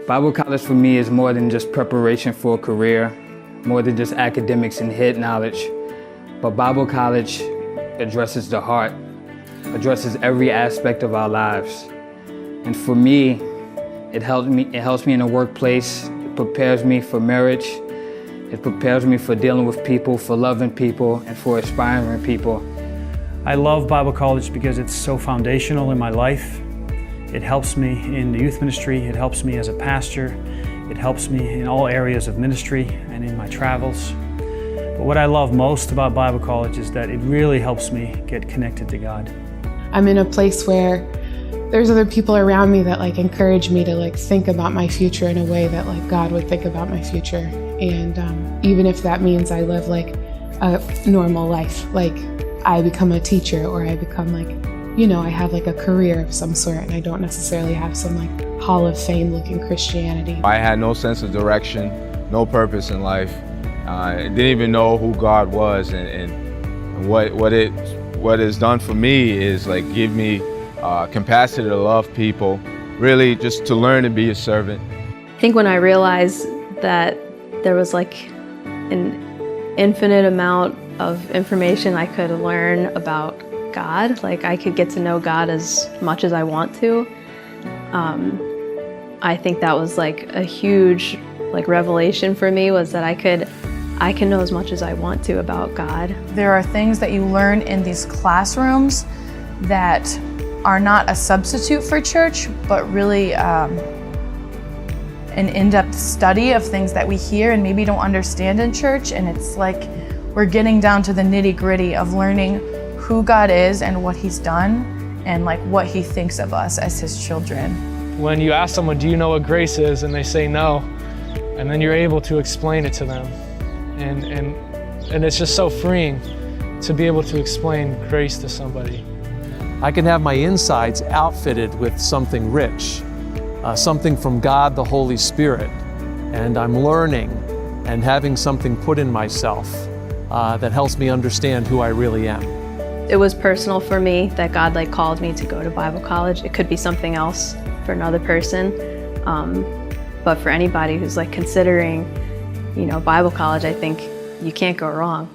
Bible college for me is more than just preparation for a career, more than just academics and head knowledge. But Bible college addresses the heart, addresses every aspect of our lives. And for me, it helps me in the workplace. It prepares me for marriage. It prepares me for dealing with people, for loving people, and for inspiring people. I love Bible college because it's so foundational in my life. It helps me in the youth ministry. It helps me as a pastor. It helps me in all areas of ministry and in my travels. But what I love most about Bible college is that it really helps me get connected to God. I'm in a place where there's other people around me that encourage me to think about my future in a way that God would think about my future. And even if that means I live a normal life, I become a teacher or I become I have a career of some sort, and I don't necessarily have some Hall of Fame looking Christianity. I had no sense of direction, no purpose in life. I didn't even know who God was, and what it's done for me is give me capacity to love people, really just to learn to be a servant. I think when I realized that there was an infinite amount of information I could learn about God, I could get to know God as much as I want to. I think that was a huge revelation for me, was that I can know as much as I want to about God. There are things that you learn in these classrooms that are not a substitute for church, but really an in-depth study of things that we hear and maybe don't understand in church. And it's we're getting down to the nitty-gritty of learning who God is and what He's done and what He thinks of us as His children. When you ask someone, do you know what grace is? And they say no, and then you're able to explain it to them. And it's just so freeing to be able to explain grace to somebody. I can have my insides outfitted with something rich, something from God the Holy Spirit, and I'm learning and having something put in myself that helps me understand who I really am. It was personal for me that God called me to go to Bible college. It could be something else for another person, but for anybody who's considering, Bible college, I think you can't go wrong.